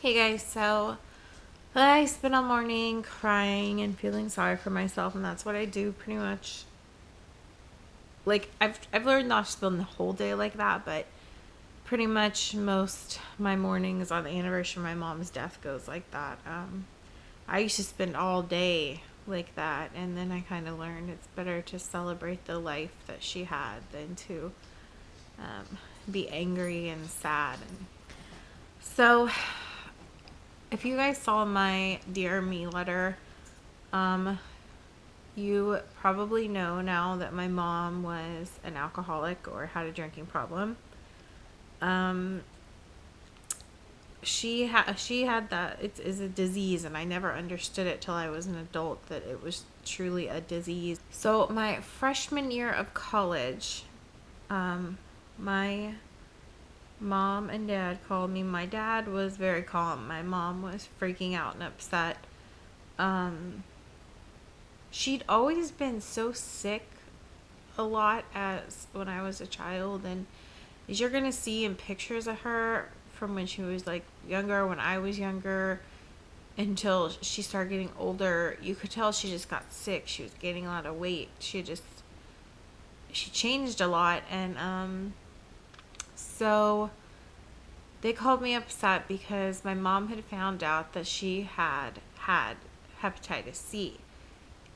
Hey guys, so I spent all morning crying and feeling sorry for myself, and that's what I do pretty much. Like I've learned not to spend the whole day like that, but pretty much most my mornings on the anniversary of my mom's death goes like that. I used to spend all day like that, and then I kind of learned it's better to celebrate the life that she had than to um, be angry and sad. And so if you guys saw my Dear Me letter, um, you probably know now that my mom was an alcoholic or had a drinking problem. Um, she had that it is a disease, and I never understood it till I was an adult that it was truly a disease. So my freshman year of college, my mom and dad called me. My dad was very calm. My mom was freaking out and upset. Um, she'd always been so sick a lot as when I was a child, and as you're gonna see in pictures of her from when she was like younger, when I was younger, until she started getting older, you could tell she just got sick. She was gaining a lot of weight. She changed a lot, and so they called me upset because my mom had found out that she had hepatitis C,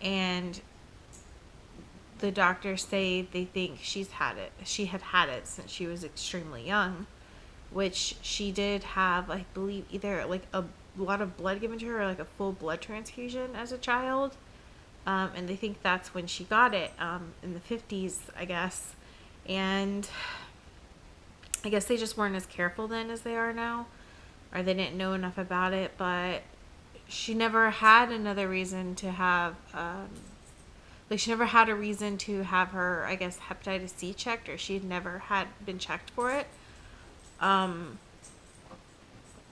and the doctors say they think she had had it since she was extremely young, which she did have, I believe, either like a lot of blood given to her or like a full blood transfusion as a child. And they think that's when she got it, in the 50s, I guess. And I guess they just weren't as careful then as they are now, or they didn't know enough about it. But she never had another reason to have like she never had a reason to have her, I guess, hepatitis C checked, or she had never had been checked for it. Um,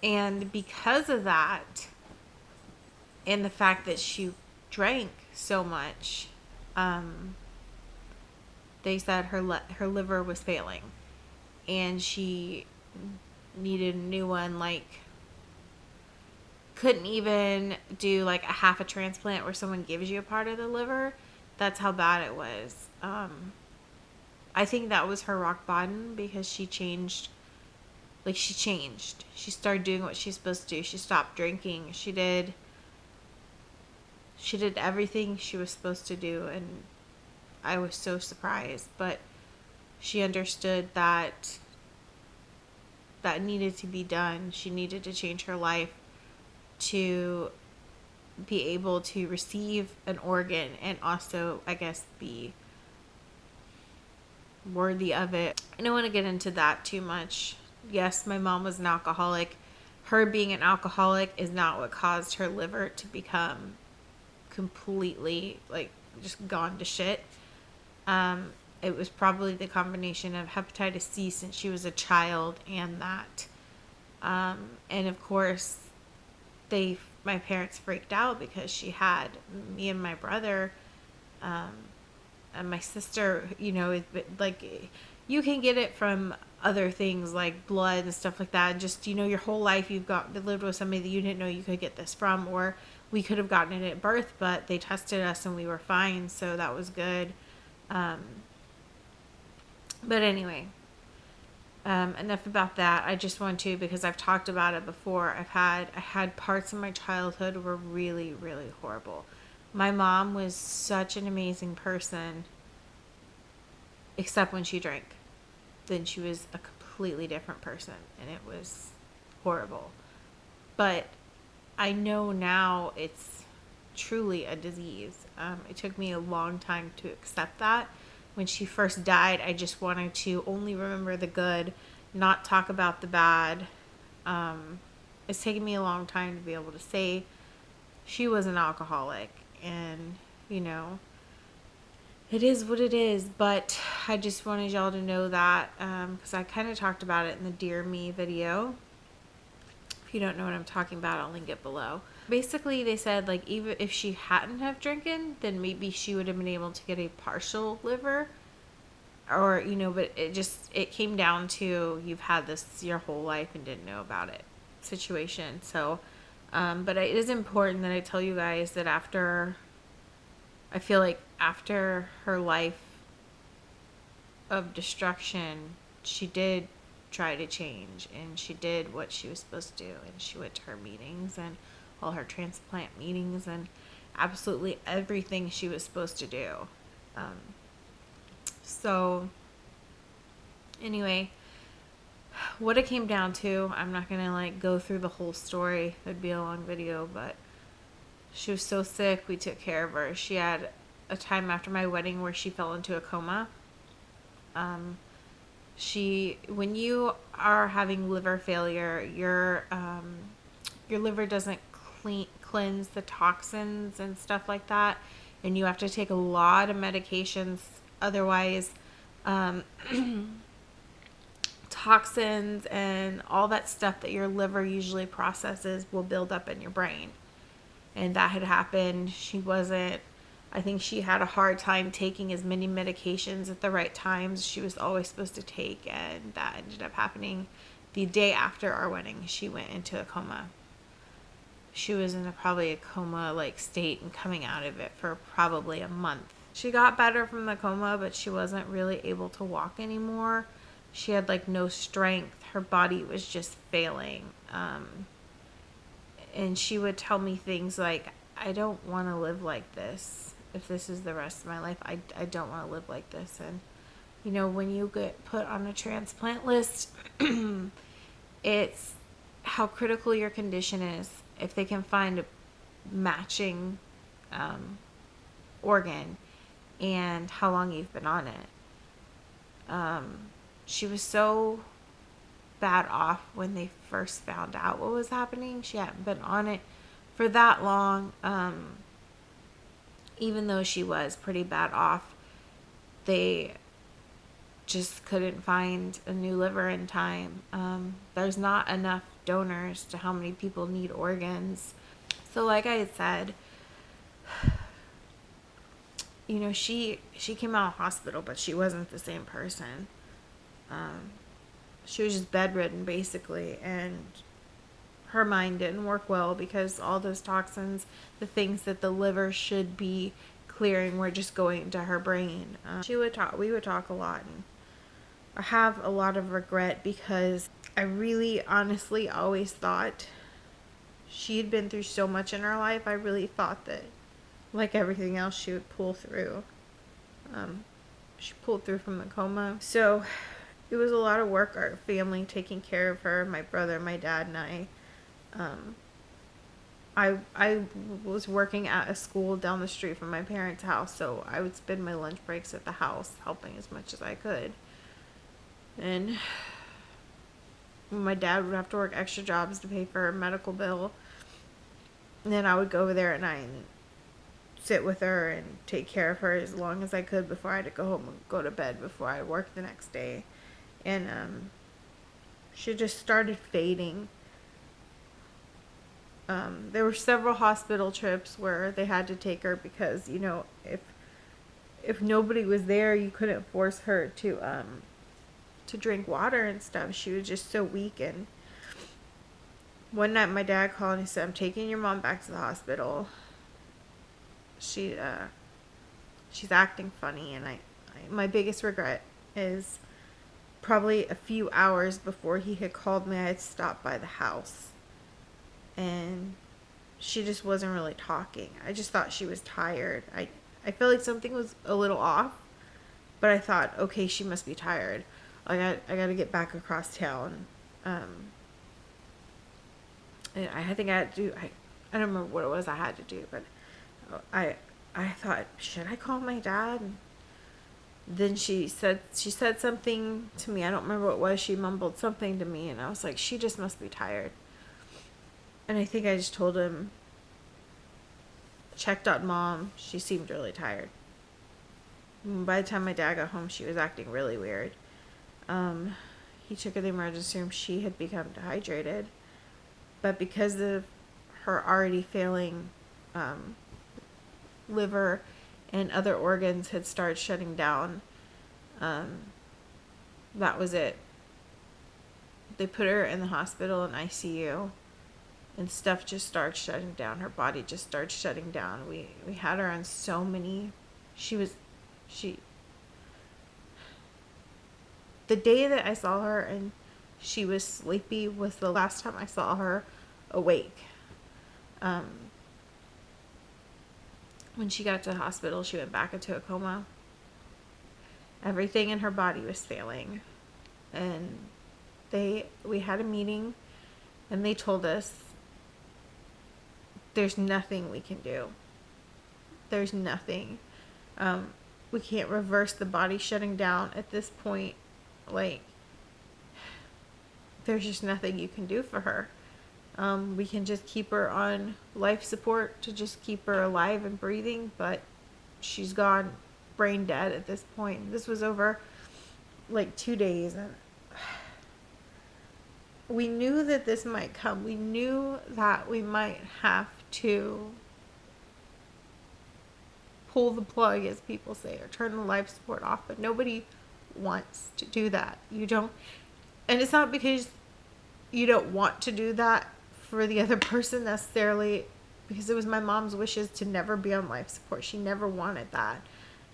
and because of that, and the fact that she drank so much, um, they said her liver was failing, and she needed a new one. Like, couldn't even do like a half a transplant where someone gives you a part of the liver. That's how bad it was. I think that was her rock bottom because she changed. Like, she changed. She started doing what she's supposed to do. She stopped drinking. She did everything she was supposed to do, and I was so surprised. But she understood that that needed to be done. She needed to change her life to be able to receive an organ and also, I guess, be worthy of it. I don't want to get into that too much. Yes, my mom was an alcoholic. Her being an alcoholic is not what caused her liver to become completely, like, just gone to shit. Um, it was probably the combination of hepatitis C since she was a child and that. And of course, my parents freaked out because she had me and my brother, um, and my sister. Like, you can get it from other things like blood and stuff like that. Just, your whole life you've got lived with somebody that you didn't know you could get this from, or we could have gotten it at birth, but they tested us and we were fine, so that was good. Um, but anyway, enough about that. I just want to, because I've talked about it before. I had parts of my childhood were really, really horrible. My mom was such an amazing person, except when she drank. Then she was a completely different person, and it was horrible. But I know now it's truly a disease. It took me a long time to accept that. When she first died, I just wanted to only remember the good, not talk about the bad. It's taken me a long time to be able to say she was an alcoholic, and you know, it is what it is. But I just wanted y'all to know that, because I kind of talked about it in the Dear Me video. If you don't know what I'm talking about, I'll link it below. Basically, they said, like, even if she hadn't have drinking, then maybe she would have been able to get a partial liver, but it came down to you've had this your whole life and didn't know about it. situation. So, but it is important that I tell you guys that I feel like after her life of destruction, she did try to change, and she did what she was supposed to do, and she went to her meetings and all her transplant meetings and absolutely everything she was supposed to do. Um, so anyway, what it came down to, I'm not gonna like go through the whole story, it'd be a long video, but she was so sick, we took care of her. She had a time after my wedding where she fell into a coma. When you are having liver failure, your liver doesn't cleanse the toxins and stuff like that, and you have to take a lot of medications. Otherwise, toxins and all that stuff that your liver usually processes will build up in your brain. And that had happened. I think she had a hard time taking as many medications at the right times she was always supposed to take, and that ended up happening the day after our wedding. She went into a coma. She was in probably a coma like state and coming out of it for probably a month. She got better from the coma, but she wasn't really able to walk anymore. She had like no strength. Her body was just failing. And she would tell me things like, I don't want to live like this. If this is the rest of my life, I don't want to live like this. And, you know, when you get put on a transplant list, it's how critical your condition is. If they can find a matching organ and how long you've been on it. She was so bad off when they first found out what was happening. She hadn't been on it for that long. Even though she was pretty bad off, they just couldn't find a new liver in time. There's not enough donors to how many people need organs. So like I had said, you know, she came out of hospital, but she wasn't the same person. She was just bedridden basically, and her mind didn't work well because all those toxins, the things that the liver should be clearing, were just going into her brain. We would talk a lot, and I have a lot of regret because I really honestly always thought she had been through so much in her life. I really thought that, like everything else, she would pull through. She pulled through from the coma. So it was a lot of work, our family taking care of her, my brother, my dad, and I. I was working at a school down the street from my parents' house, so I would spend my lunch breaks at the house helping as much as I could. And my dad would have to work extra jobs to pay for her medical bill. And then I would go over there at night and sit with her and take care of her as long as I could before I had to go home and go to bed before I worked the next day. And she just started fading. There were several hospital trips where they had to take her because, you know, if nobody was there, you couldn't force her to drink water and stuff. She was just so weak. And one night my dad called and he said, I'm taking your mom back to the hospital. She's acting funny. And my biggest regret is probably a few hours before he had called me, I had stopped by the house. And she just wasn't really talking. I just thought she was tired. I felt like something was a little off, but I thought, okay, she must be tired. I got to get back across town. And I think I had to do, I don't remember what it was I had to do, but I thought, should I call my dad? And then she said something to me. I don't remember what it was. She mumbled something to me, and I was like, she just must be tired. And I think I just told him, checked on mom. She seemed really tired. And by the time my dad got home, she was acting really weird. He took her to the emergency room. She had become dehydrated. But because of her already failing liver and other organs had started shutting down, that was it. they put her in the hospital in ICU, and stuff just started shutting down. Her body just started shutting down. We had her on so many. She the day that I saw her and she was sleepy was the last time I saw her awake. When she got to the hospital, she went back into a coma. Everything in her body was failing. And we had a meeting, and they told us there's nothing we can do. There's nothing. We can't reverse the body shutting down at this point. Like, there's just nothing you can do for her. We can just keep her on life support to just keep her alive and breathing, but she's gone brain dead at this point. This was over like 2 days, and we knew that this might come. We knew that we might have to pull the plug, as people say, or turn the life support off, but nobody wants to do that. You don't, and it's not because you don't want to do that for the other person necessarily, because it was my mom's wishes to never be on life support. She never wanted that.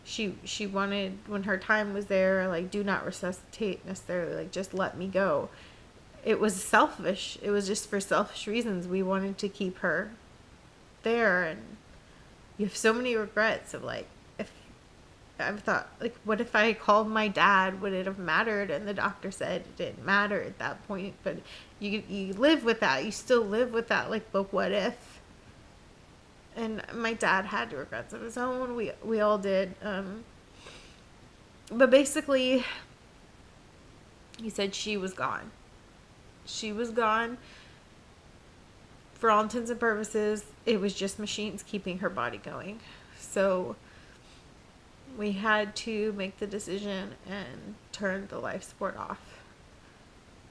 She wanted, when her time was there, like, do not resuscitate necessarily, like, just let me go. It was selfish. It was just for selfish reasons. We wanted to keep her there, and you have so many regrets of, like, if I've thought, like, what if I called my dad? Would it have mattered? And the doctor said it didn't matter at that point. But you live with that. You still live with that. Like, but what if? And my dad had regrets of his own. We all did. But basically, he said she was gone. She was gone. For all intents and purposes, it was just machines keeping her body going. So we had to make the decision and turn the life support off.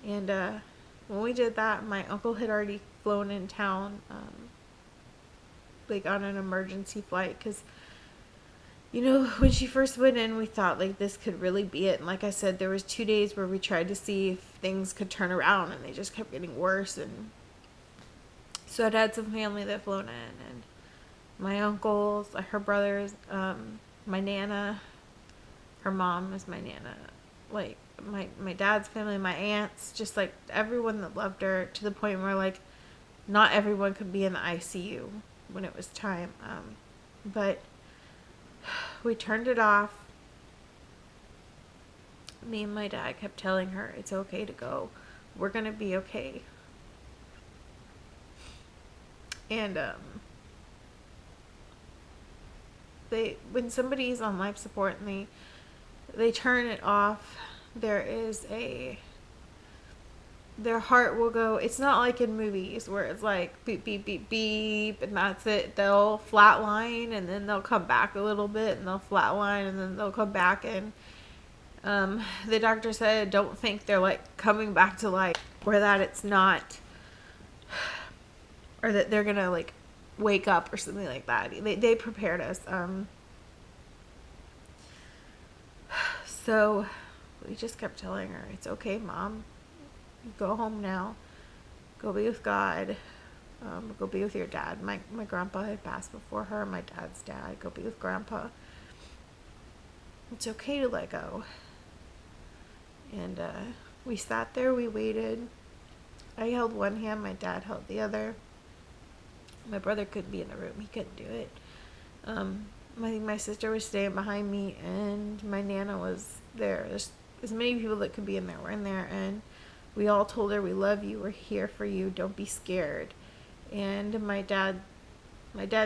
And when we did that, my uncle had already flown in town, like on an emergency flight, because, you know, when she first went in, we thought, like, this could really be it. And like I said, there was 2 days where we tried to see if things could turn around, and they just kept getting worse. And so I'd had some family that flown in, and my uncles, her brothers, my Nana, her mom is my Nana, like, my dad's family, my aunts, just, like, everyone that loved her, to the point where, like, not everyone could be in the ICU when it was time. But we turned it off. Me and my dad kept telling her, it's okay to go. We're going to be okay. And when somebody's on life support and they turn it off, their heart will go. It's not like in movies where it's like beep, beep, beep, beep, and that's it. They'll flatline, and then they'll come back a little bit, and they'll flatline, and then they'll come back. And the doctor said, don't think they're, like, coming back to life, or that it's not, or that they're gonna, like, wake up or something like that. They prepared us. So we just kept telling her, it's okay, Mom. Go home now. Go be with God. Go be with your dad. My grandpa had passed before her. My dad's dad. Go be with Grandpa. It's okay to let go. And we sat there. We waited. I held one hand. My dad held the other. My brother couldn't be in the room. He couldn't do it. I think my sister was staying behind me, and my Nana was there. There's as many people that could be in there were in there, and we all told her, we love you, we're here for you, don't be scared. And my dad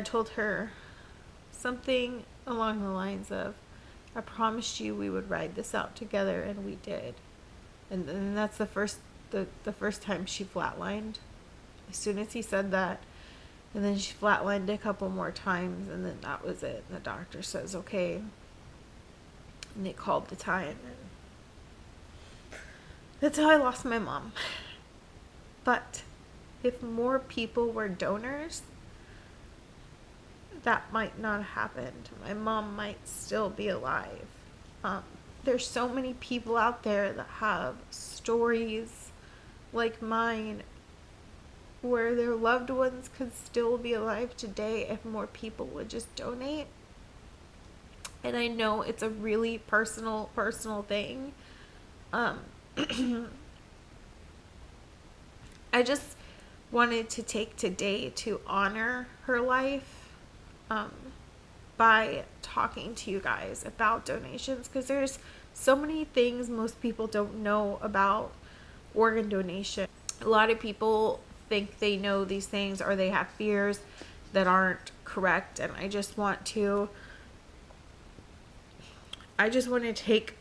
told her something along the lines of, I promised you we would ride this out together, and we did. And that's the first time she flatlined. As soon as he said that, and then she flatlined a couple more times, and then that was it. And the doctor says, okay. And they called the time. And that's how I lost my mom. But if more people were donors, that might not have happened. My mom might still be alive. There's so many people out there that have stories like mine, where their loved ones could still be alive today if more people would just donate. And I know it's a really personal thing. Um, I just wanted to take today to honor her life, um, by talking to you guys about donations, because there's so many things most people don't know about organ donation. A lot of people think they know these things, or they have fears that aren't correct, and I just want to take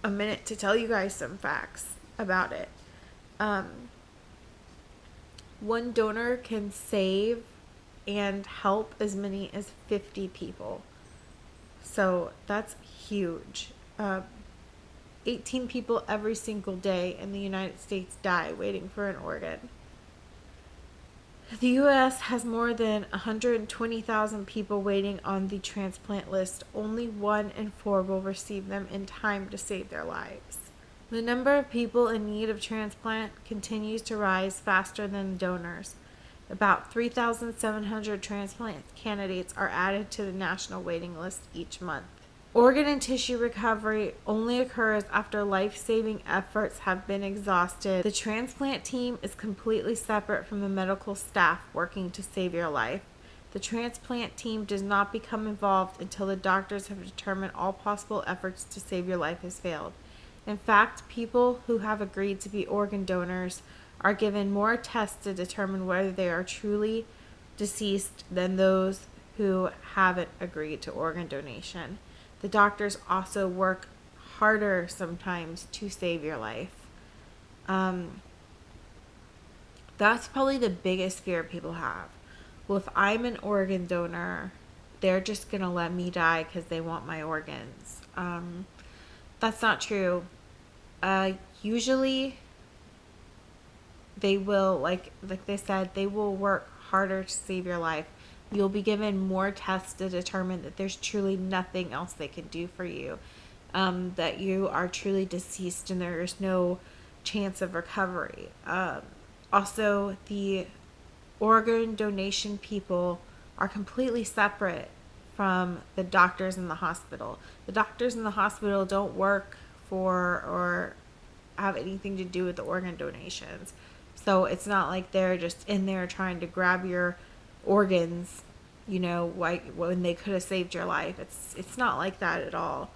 a minute to tell you guys some facts about it. One donor can save and help as many as 50 people. So that's huge. 18 people every single day in the United States die waiting for an organ. The U.S. has more than 120,000 people waiting on the transplant list. Only 1 in 4 will receive them in time to save their lives. The number of people in need of transplant continues to rise faster than donors. About 3,700 transplant candidates are added to the national waiting list each month. Organ and tissue recovery only occurs after life-saving efforts have been exhausted. The transplant team is completely separate from the medical staff working to save your life. The transplant team does not become involved until the doctors have determined all possible efforts to save your life has failed. In fact, people who have agreed to be organ donors are given more tests to determine whether they are truly deceased than those who haven't agreed to organ donation. The doctors also work harder sometimes to save your life. That's probably the biggest fear people have. Well, if I'm an organ donor, they're just going to let me die because they want my organs. That's not true. Usually they will, like they said, they will work harder to save your life. You'll be given more tests to determine that there's truly nothing else they can do for you, that you are truly deceased and there is no chance of recovery. Also, the organ donation people are completely separate from the doctors in the hospital. The doctors in the hospital don't work for or have anything to do with the organ donations. So it's not like they're just in there trying to grab your organs, like when they could have saved your life. It's not like that at all.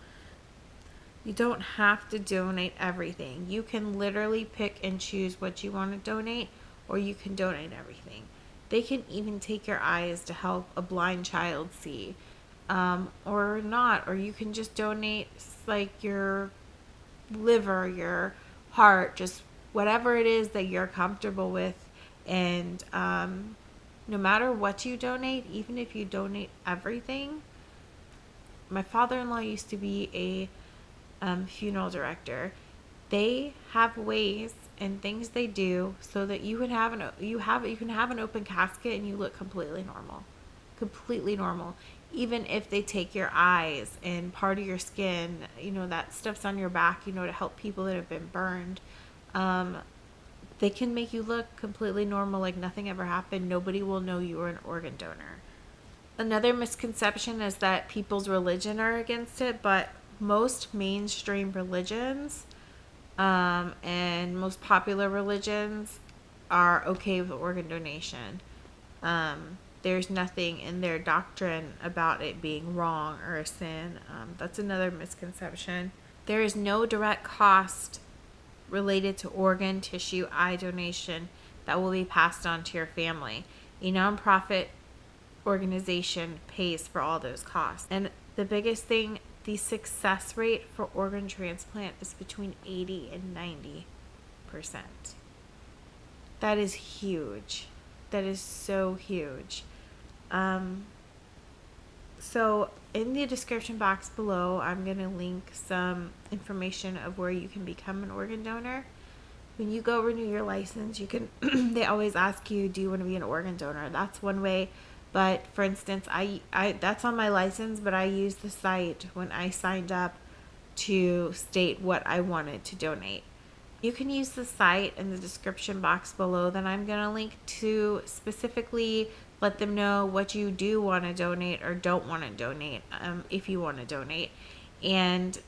You don't have to donate everything. You can literally pick and choose what you want to donate, or you can donate everything. They can even take your eyes to help a blind child see, or not. Or you can just donate like your liver, your heart, just whatever it is that you're comfortable with. And no matter what you donate, even if you donate everything, my father-in-law used to be a funeral director. They have ways and things they do so that you can have an open casket and you look completely normal, even if they take your eyes and part of your skin, that stuff's on your back, to help people that have been burned. They can make you look completely normal, like nothing ever happened. Nobody will know you were an organ donor. Another misconception is that people's religion are against it, but most mainstream religions and most popular religions are okay with organ donation. There's nothing in their doctrine about it being wrong or a sin. That's another misconception. There is no direct cost related to organ, tissue, eye donation that will be passed on to your family. A nonprofit organization pays for all those costs. And the biggest thing, the success rate for organ transplant is between 80 and 90%. That is huge. That is so huge. So in the description box below, I'm going to link some information of where you can become an organ donor. When you go renew your license, you can, they always ask you, do you want to be an organ donor? That's one way. But for instance, I that's on my license, but I used the site when I signed up to state what I wanted to donate. You can use the site in the description box below that I'm going to link to, specifically let them know what you do want to donate or don't want to donate, if you want to donate. And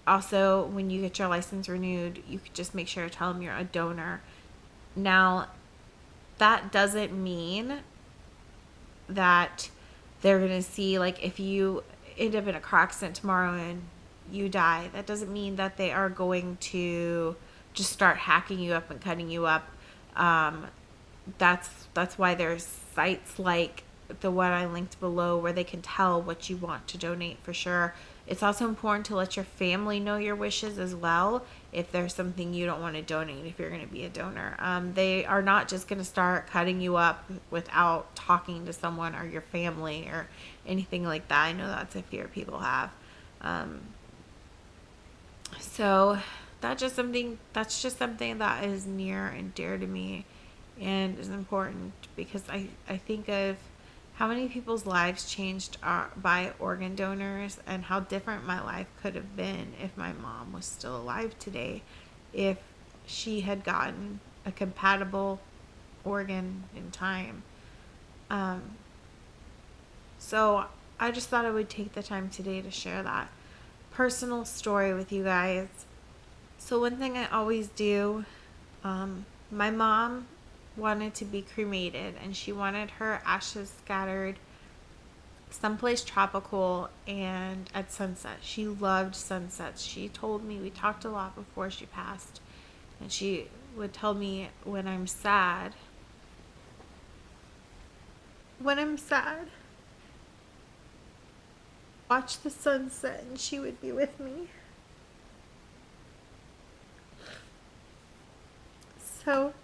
also, when you get your license renewed, you could just make sure to tell them you're a donor. Now, that doesn't mean that they're going to see, like, if you end up in a car accident tomorrow and you die, that doesn't mean that they are going to just start hacking you up and cutting you up. That's why there's sites like the one I linked below where they can tell what you want to donate for sure. It's also important to let your family know your wishes as well if there's something you don't want to donate, if you're going to be a donor. They are not just going to start cutting you up without talking to someone or your family or anything like that. I know that's a fear people have. So that's just something that is near and dear to me and is important, because I think of how many people's lives changed by organ donors, and how different my life could have been if my mom was still alive today, if she had gotten a compatible organ in time. So I just thought I would take the time today to share that personal story with you guys. So one thing I always do, my mom wanted to be cremated, and she wanted her ashes scattered someplace tropical and at sunset. She loved sunsets. She told me, we talked a lot before she passed, and she would tell me when I'm sad, watch the sunset, and she would be with me. So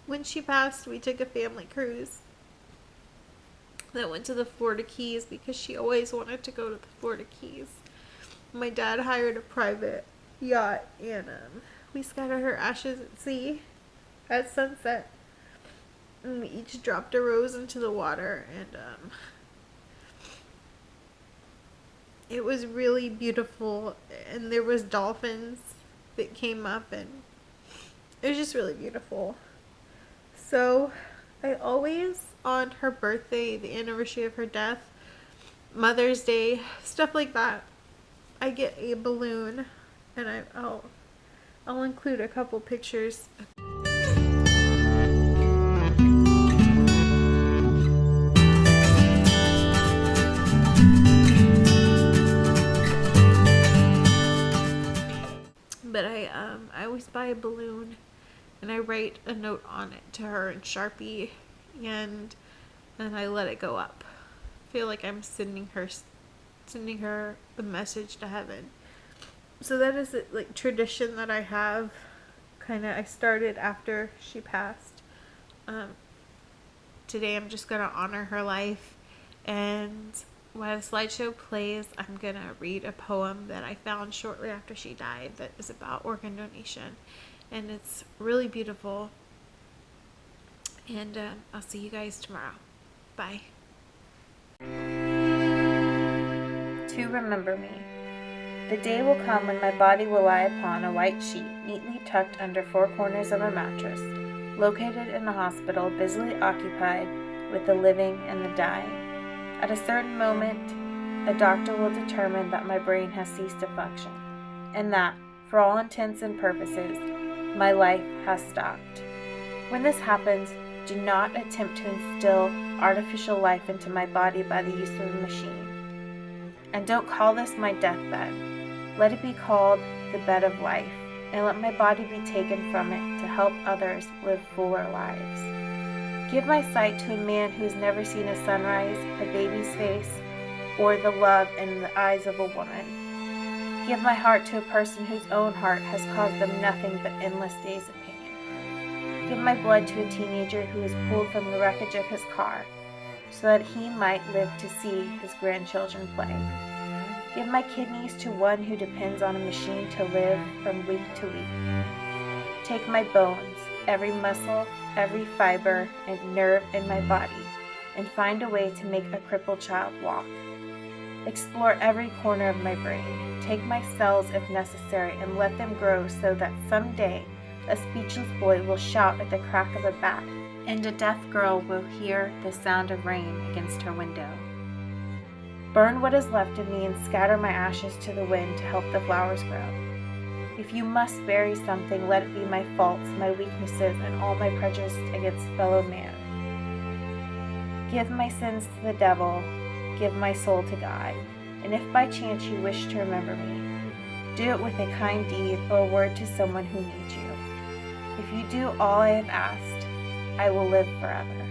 when she passed, we took a family cruise that went to the Florida Keys, because she always wanted to go to the Florida Keys. My dad hired a private yacht, and we scattered her ashes at sea at sunset, and we each dropped a rose into the water, and it was really beautiful, and there was dolphins that came up, and it was just really beautiful. So I always, on her birthday, the anniversary of her death, Mother's Day, stuff like that, I get a balloon, and I'll include a couple pictures. But I always buy a balloon, and I write a note on it to her in Sharpie, and then I let it go up. I feel like I'm sending her a message to heaven. So that is a tradition that I have. I started after she passed. Today I'm just gonna honor her life, and when a slideshow plays, I'm gonna read a poem that I found shortly after she died that is about organ donation, and it's really beautiful. And I'll see you guys tomorrow. Bye. To remember me. The day will come when my body will lie upon a white sheet neatly tucked under four corners of a mattress, located in a hospital busily occupied with the living and the dying. At a certain moment, a doctor will determine that my brain has ceased to function, and that, for all intents and purposes, my life has stopped. When this happens, do not attempt to instill artificial life into my body by the use of a machine. And don't call this my deathbed. Let it be called the bed of life, and let my body be taken from it to help others live fuller lives. Give my sight to a man who has never seen a sunrise, a baby's face, or the love in the eyes of a woman. Give my heart to a person whose own heart has caused them nothing but endless days of pain. Give my blood to a teenager who is pulled from the wreckage of his car, so that he might live to see his grandchildren play. Give my kidneys to one who depends on a machine to live from week to week. Take my bones, every muscle, every fiber and nerve in my body, and find a way to make a crippled child walk. Explore every corner of my brain take my cells if necessary, and let them grow so that some day a speechless boy will shout at the crack of a bat, and a deaf girl will hear the sound of rain against her window. Burn what is left of me and scatter my ashes to the wind to help the flowers grow. If you must bury something, let it be my faults, my weaknesses, and all my prejudice against fellow man. Give my sins to the devil, give my soul to God, and if by chance you wish to remember me, do it with a kind deed or a word to someone who needs you. If you do all I have asked, I will live forever.